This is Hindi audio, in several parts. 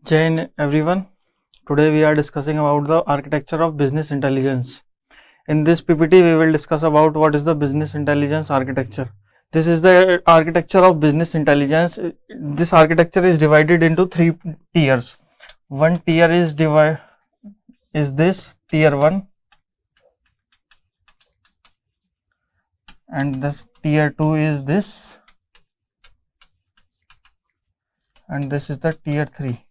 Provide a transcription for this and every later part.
Jai everyone. Today we are discussing about the architecture of business intelligence. In this PPT we will discuss about what is the business intelligence architecture. This is the architecture of business intelligence. This architecture is divided into three tiers. One tier is this tier 1, and this tier 2 is this, and this is the tier 3.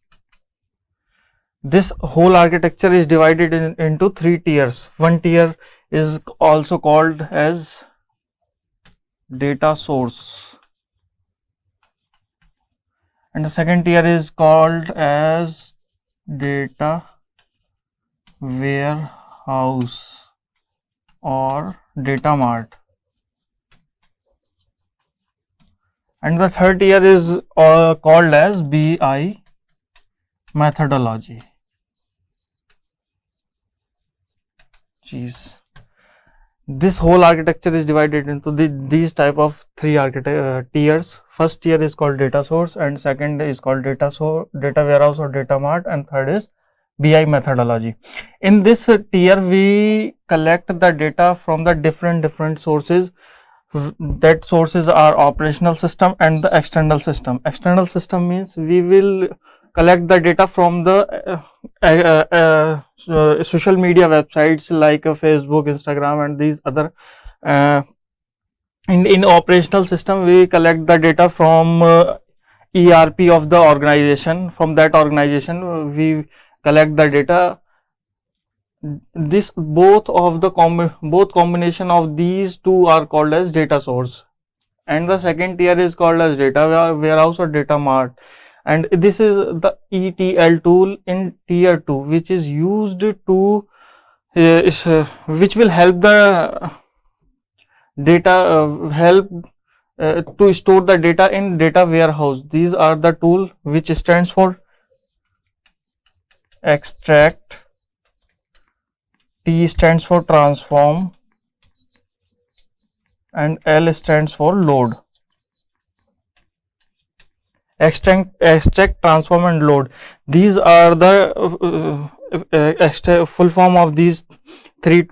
This whole architecture is divided into three tiers. One tier is also called as data source, and the second tier is called as data warehouse or data mart, and the third tier is called as BI methodology. This whole architecture is divided into these type of three tiers. First tier is called data source, and second is called data warehouse or data mart, and third is BI methodology. In this tier we collect the data from the different sources. That sources are operational system and the external system. External system means we will collect the data from the social media websites like Facebook, Instagram, and these other. In operational system, we collect the data from ERP of the organization. From that organization, we collect the data. This both combination of these two are called as data source, and the second tier is called as data warehouse or data mart. And this is the ETL tool in tier 2, which is used to which will help the data to store the data in data warehouse. These are the tool which stands for extract, T stands for transform, and L stands for load. Extract, transform, and load. These are the full form of these three.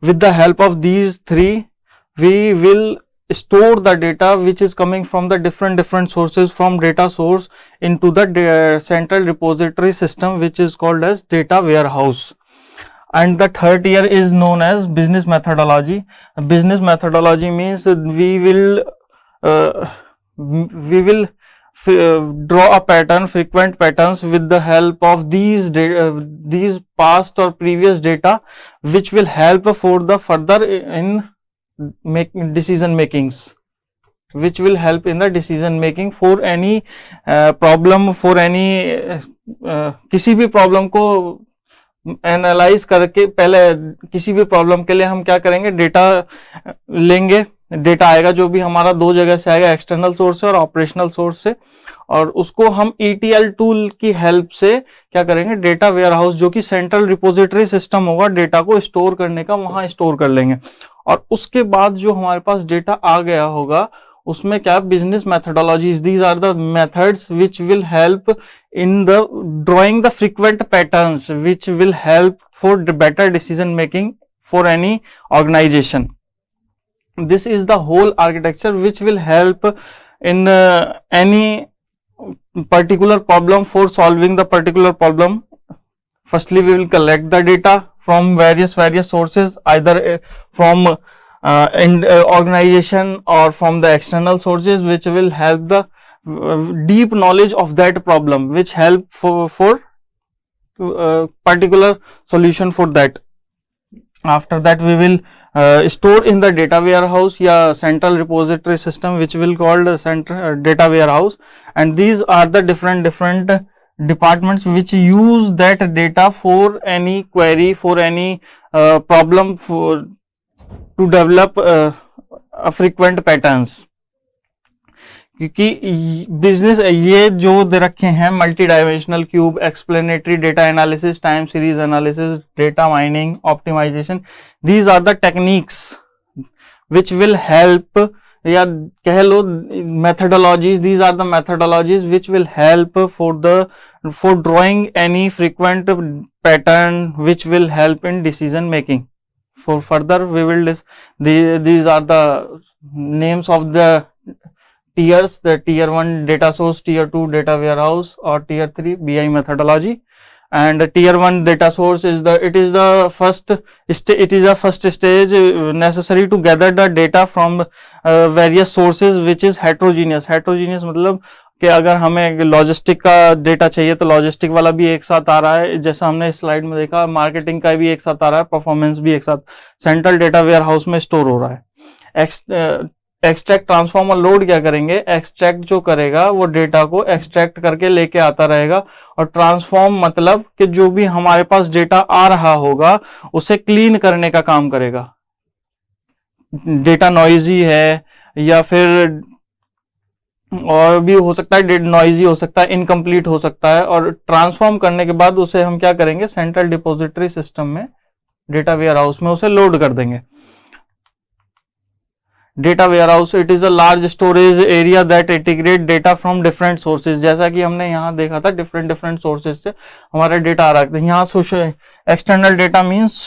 With the help of these three, we will store the data which is coming from the different sources from data source into the central repository system, which is called as data warehouse. And the third tier is known as business methodology. Business methodology means we will draw a pattern, frequent patterns, with the help of these past or previous data, which will help for the further in decision makings, which will help in the decision making for any problem, for any किसी भी प्रॉब्लम को एनालाइज करके पहले किसी भी प्रॉब्लम के लिए हम क्या करेंगे, डेटा लेंगे. डेटा आएगा जो भी हमारा दो जगह से आएगा, एक्सटर्नल सोर्स से और ऑपरेशनल सोर्स से, और उसको हम ETL टूल की हेल्प से क्या करेंगे, डेटा वेयरहाउस जो कि सेंट्रल रिपोजिटरी सिस्टम होगा डेटा को स्टोर करने का, वहां स्टोर कर लेंगे. और उसके बाद जो हमारे पास डेटा आ गया होगा उसमें क्या, business methodologies. These are the methods which will help in the drawing the frequent patterns which will help for better decision making for any organization. This is the whole architecture which will help in any particular problem. For solving the particular problem, firstly we will collect the data from various sources, either from organization or from the external sources, which will help the deep knowledge of that problem, which help for particular solution for that. After that we will store in the data warehouse या central repository system, which will called central data warehouse. And these are the different departments which use that data for any query, for any problem, for to develop frequent patterns. क्योंकि बिजनेस ये जो दे रखे हैं, multi dimensional cube, explanatory data analysis, time series analysis, data mining, optimisation, these are the techniques which will help या कह लो methodologies, these are the methodologies which will help for drawing any frequent pattern which will help in decision making. For further we will these are the names of the tiers, the tier 1 data source, tier 2 data warehouse, or tier 3 BI methodology. And tier 1 data source is the first stage necessary to gather the data from various sources which is heterogeneous. मतलब कि अगर हमें लॉजिस्टिक का डेटा चाहिए तो लॉजिस्टिक वाला भी एक साथ आ रहा है, जैसा हमने स्लाइड में देखा, मार्केटिंग का भी एक साथ आ रहा है, परफॉर्मेंस भी एक साथ सेंट्रल डेटा वेयर हाउस में स्टोर हो रहा है। एक्सट्रैक्ट, ट्रांसफॉर्म और लोड क्या करेंगे? एक्सट्रैक्ट जो करेगा वो डेटा को एक्सट्रैक्ट करके लेके आता रहेगा, और ट्रांसफॉर्म मतलब कि जो भी हमारे पास डेटा आ रहा होगा उसे क्लीन करने का काम करेगा। डेटा नॉइजी है या फिर और भी हो सकता है, नॉइजी हो सकता है, इनकम्प्लीट हो सकता है, और ट्रांसफॉर्म करने के बाद उसे हम क्या करेंगे? सेंट्रल डिपॉजिटरी सिस्टम में, डेटा वेयर हाउस में उसे लोड कर देंगे। Data warehouse, it is a large storage area that integrate data from different sources. जैसा कि हमने यहाँ देखा था, डिफरेंट सोर्सेज से हमारा डेटा आ रहा है। यहाँ social external data means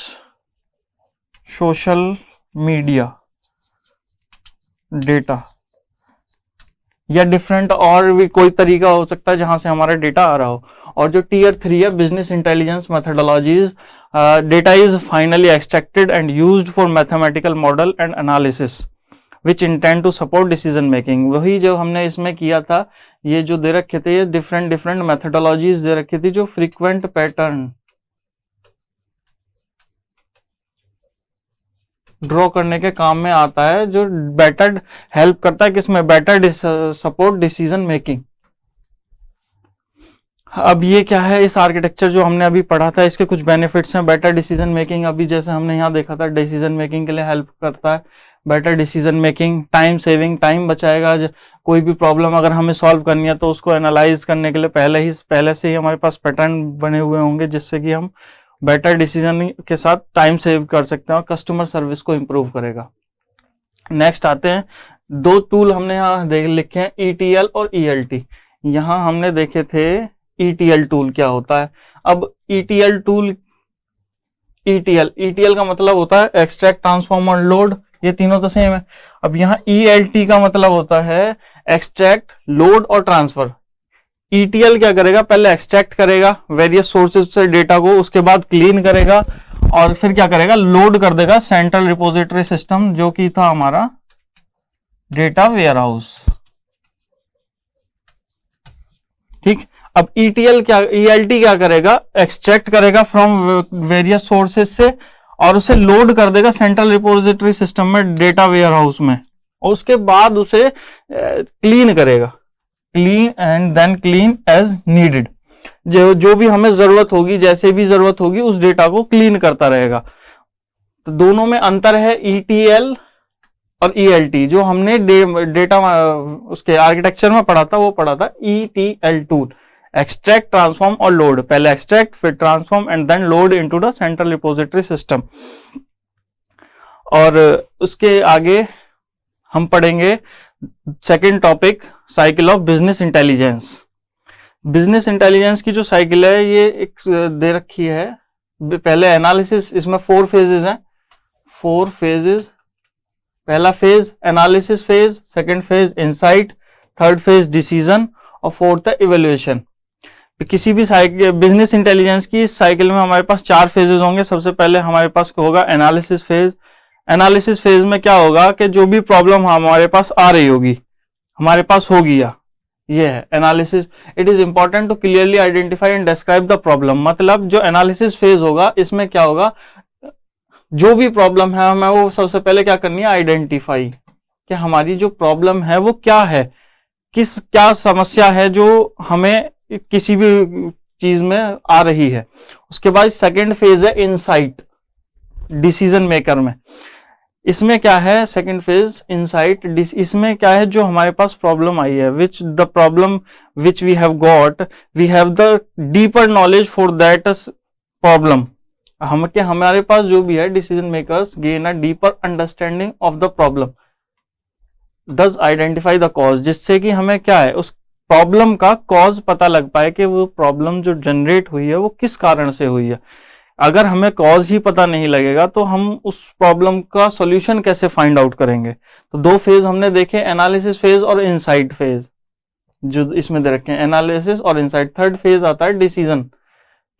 social media data, या डिफरेंट और भी कोई तरीका हो सकता है जहां से हमारा डेटा आ रहा हो। और जो टीयर 3 है, business intelligence methodologies, data is finally extracted and used for mathematical model and analysis which intend to support decision making. वही जो हमने इसमें किया था, ये जो दे रखे थे, ये डिफरेंट मेथोडोलॉजीज दे रखी थी, जो फ्रीक्वेंट पैटर्न ड्रॉ करने के काम में आता है, जो बेटर हेल्प करता है किसमें? Better support decision making. अब ये क्या है? इस आर्किटेक्चर जो हमने अभी पढ़ा था, इसके कुछ बेनिफिट्स हैं। बेटर डिसीजन मेकिंग, अभी जैसे हमने यहाँ देखा था, डिसीजन मेकिंग के लिए हेल्प करता है। Better decision making, time saving, time बचाएगा। कोई भी प्रॉब्लम अगर हमें सॉल्व करनी है तो उसको एनालाइज करने के लिए पहले से ही हमारे पास पैटर्न बने हुए होंगे, जिससे कि हम बेटर डिसीजन के साथ टाइम सेव कर सकते हैं और कस्टमर सर्विस को इंप्रूव करेगा। नेक्स्ट आते हैं, दो टूल हमने यहाँ लिखे हैं, ETL और ELT। यहाँ हमने देखे थे ETL टूल क्या होता है। अब ETL टूल, ETL का मतलब होता है एक्सट्रैक्ट, ट्रांसफॉर्म और लोड, ये तीनों तो सेम है। अब यहाँ ELT का मतलब होता है एक्सट्रैक्ट, लोड और ट्रांसफर। ETL क्या करेगा? पहले एक्सट्रैक्ट करेगा वेरियस सोर्सेज से डेटा को, उसके बाद क्लीन करेगा और फिर क्या करेगा? लोड कर देगा सेंट्रल रिपोजिटरी सिस्टम, जो कि था हमारा डेटा वेयरहाउस। ठीक। अब ELT क्या करेगा? एक्सट्रैक्ट करेगा फ्रॉम वेरियस सोर्सेज से और उसे लोड कर देगा सेंट्रल रिपोजिटरी सिस्टम में, डेटा वेयरहाउस में, और उसके बाद उसे क्लीन करेगा, clean and then clean as needed. जो भी हमें जरूरत होगी, जैसे भी जरूरत होगी, उस डेटा को क्लीन करता रहेगा। तो दोनों में अंतर है ETL और ELT। जो हमने डेटा उसके आर्किटेक्चर में पढ़ा था, वो पढ़ा था ETL टूल, एक्सट्रैक्ट, ट्रांसफॉर्म और लोड। पहले एक्सट्रैक्ट, फिर transform and then load into the central repository system. और उसके आगे हम पढ़ेंगे second topic, cycle of business intelligence. Business intelligence की जो साइकिल है, ये एक दे रखी है। पहले एनालिसिस, इसमें 4 फेजेस हैं, 4 फेजेस। पहला phase analysis phase, second phase insight, third phase decision और फोर्थ है इवेल्युएशन। किसी भी बिजनेस इंटेलिजेंस की साइकिल में हमारे पास 4 फेजेस होंगे। सबसे पहले हमारे पास होगा एनालिसिस फेज। एनालिसिस फेज में क्या होगा कि जो भी प्रॉब्लम हमारे पास आ रही होगी, हमारे पास होगी, या ये है analysis. It is important to clearly identify and describe the problem. मतलब जो एनालिसिस फेज होगा, इसमें क्या होगा? जो भी प्रॉब्लम है, हमें वो सबसे पहले क्या करनी है? आइडेंटिफाई, कि हमारी जो प्रॉब्लम है वो क्या है, क्या समस्या है जो हमें किसी भी चीज में आ रही है। उसके बाद सेकंड फेज है इनसाइट, डिसीजन मेकर में। इसमें क्या है? सेकंड फेज इनसाइट, इसमें क्या है? जो हमारे पास प्रॉब्लम आई है, which the problem which we have got, we have the deeper knowledge for that problem. हमारे पास जो भी है, decision makers gain a deeper understanding of the problem. does identify the cause, जिससे कि हमें क्या है उस प्रॉब्लम का कॉज पता लग पाए कि वो प्रॉब्लम जो जनरेट हुई है वो किस कारण से हुई है। अगर हमें कॉज ही पता नहीं लगेगा तो हम उस प्रॉब्लम का सॉल्यूशन कैसे फाइंड आउट करेंगे। तो दो फेज हमने देखे, एनालिसिस फेज और इनसाइट फेज, जो इसमें दे रखे हैं एनालिसिस और इनसाइट। थर्ड फेज आता है डिसीजन,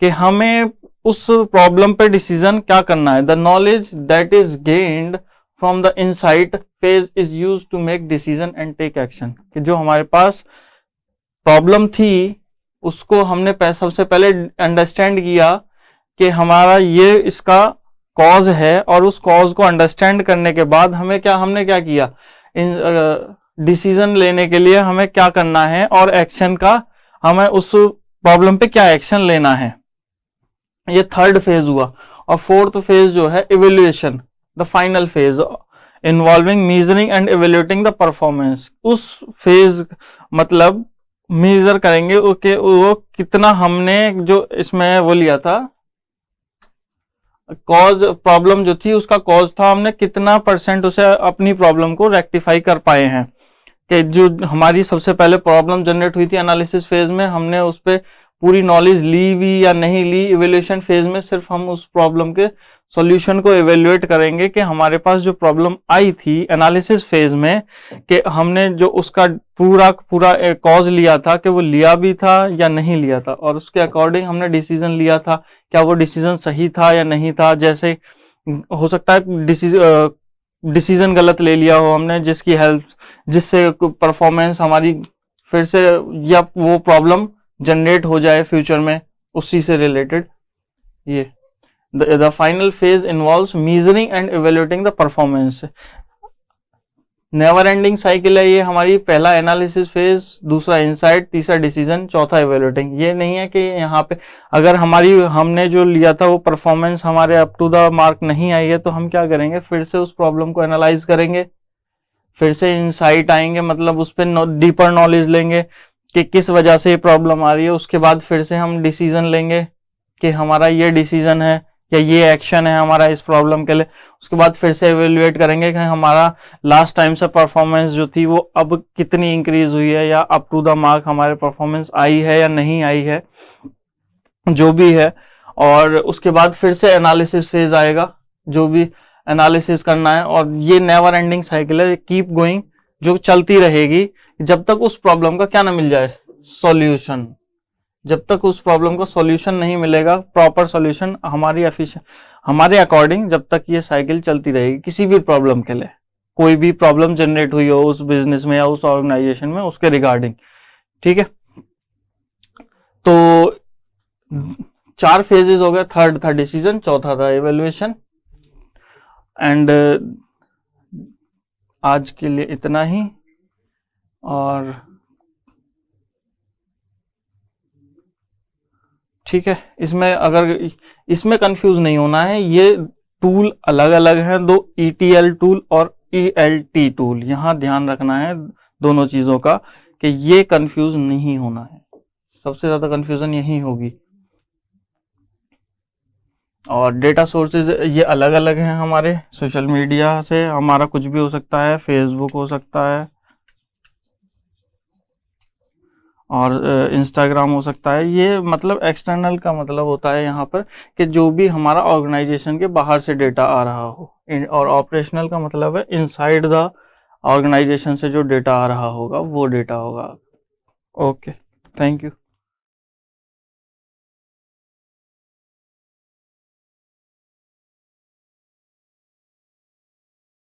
कि हमें उस प्रॉब्लम पे डिसीजन क्या करना है। The knowledge that is gained from the insight phase is use to make decision and take action, कि जो हमारे पास प्रॉब्लम थी उसको हमने सबसे पहले अंडरस्टैंड किया कि हमारा ये इसका कॉज है, और उस कॉज को अंडरस्टैंड करने के बाद हमने क्या किया, डिसीजन लेने के लिए हमें क्या करना है और एक्शन का हमें उस प्रॉब्लम पे क्या एक्शन लेना है। ये थर्ड फेज हुआ। और फोर्थ फेज जो है evaluation, the final phase involving measuring and evaluating the performance. उस फेज मतलब मेजर करेंगे कि वो कितना हमने जो इसमें वो लिया था कॉज, प्रॉब्लम जो थी उसका कॉज था, हमने कितना परसेंट उसे अपनी प्रॉब्लम को रेक्टिफाई कर पाए हैं। कि जो हमारी सबसे पहले प्रॉब्लम जनरेट हुई थी एनालिसिस फेज में, हमने उस पर पूरी नॉलेज ली भी या नहीं ली। इवेल्युएशन फेज में सिर्फ हम उस प्रॉब्लम के सॉल्यूशन को इवेल्युएट करेंगे कि हमारे पास जो प्रॉब्लम आई थी एनालिसिस फेज में, कि हमने जो उसका पूरा कॉज लिया था कि वो लिया भी था या नहीं लिया था, और उसके अकॉर्डिंग हमने डिसीजन लिया था, क्या वो डिसीजन सही था या नहीं था। जैसे हो सकता है डिसीजन गलत ले लिया हो हमने, जिससे परफॉर्मेंस हमारी फिर से या वो प्रॉब्लम जनरेट हो जाए फ्यूचर में उसी से रिलेटेड। ये the final phase involves measuring and evaluating the performance. Never ending cycle है ये हमारी, पहला एनालिसिस फेज, दूसरा इनसाइट, तीसरा डिसीजन, चौथा इवेल्युएटिंग। ये नहीं है कि यहाँ पे अगर हमने जो लिया था वो परफॉर्मेंस हमारे अप टू द मार्क नहीं आई है तो हम क्या करेंगे, फिर से उस प्रॉब्लम को एनालाइज करेंगे, फिर से इनसाइट आएंगे, मतलब उस पर डीपर नॉलेज लेंगे कि किस वजह से ये प्रॉब्लम आ रही है। उसके बाद फिर से हम डिसीजन लेंगे कि हमारा ये डिसीजन है या ये एक्शन है हमारा इस प्रॉब्लम के लिए। उसके बाद फिर से एवेल्युएट करेंगे कि हमारा लास्ट टाइम से परफॉर्मेंस जो थी वो अब कितनी इंक्रीज हुई है, या अप टू द मार्क हमारे परफॉर्मेंस आई है या नहीं आई है, जो भी है। और उसके बाद फिर से एनालिसिस फेज आएगा, जो भी एनालिसिस करना है। और ये नेवर एंडिंग साइकिल है, कीप गोइंग, जो चलती रहेगी जब तक उस प्रॉब्लम का क्या ना मिल जाए, सॉल्यूशन। जब तक उस प्रॉब्लम को सॉल्यूशन नहीं मिलेगा, प्रॉपर सॉल्यूशन हमारे अकॉर्डिंग, जब तक ये साइकिल चलती रहेगी किसी भी प्रॉब्लम के लिए, कोई भी प्रॉब्लम जनरेट हुई हो उस बिजनेस में या उस ऑर्गेनाइजेशन में उसके रिगार्डिंग। ठीक है, तो 4 फेजेस हो गए। थर्ड था डिसीजन, चौथा था इवेल्युएशन। एंड आज के लिए इतना ही। और ठीक है, इसमें कंफ्यूज नहीं होना है, ये टूल अलग अलग हैं, दो ETL टूल और ELT टूल। यहां ध्यान रखना है दोनों चीजों का कि ये कंफ्यूज नहीं होना है, सबसे ज्यादा कंफ्यूजन यही होगी। और डेटा सोर्सेज ये अलग अलग हैं हमारे, सोशल मीडिया से हमारा कुछ भी हो सकता है, फेसबुक हो सकता है और इंस्टाग्राम हो सकता है। ये मतलब एक्सटर्नल का मतलब होता है यहाँ पर कि जो भी हमारा ऑर्गेनाइजेशन के बाहर से डेटा आ रहा हो, और ऑपरेशनल का मतलब है इनसाइड द ऑर्गेनाइजेशन से जो डेटा आ रहा होगा वो डेटा होगा। Okay, thank you.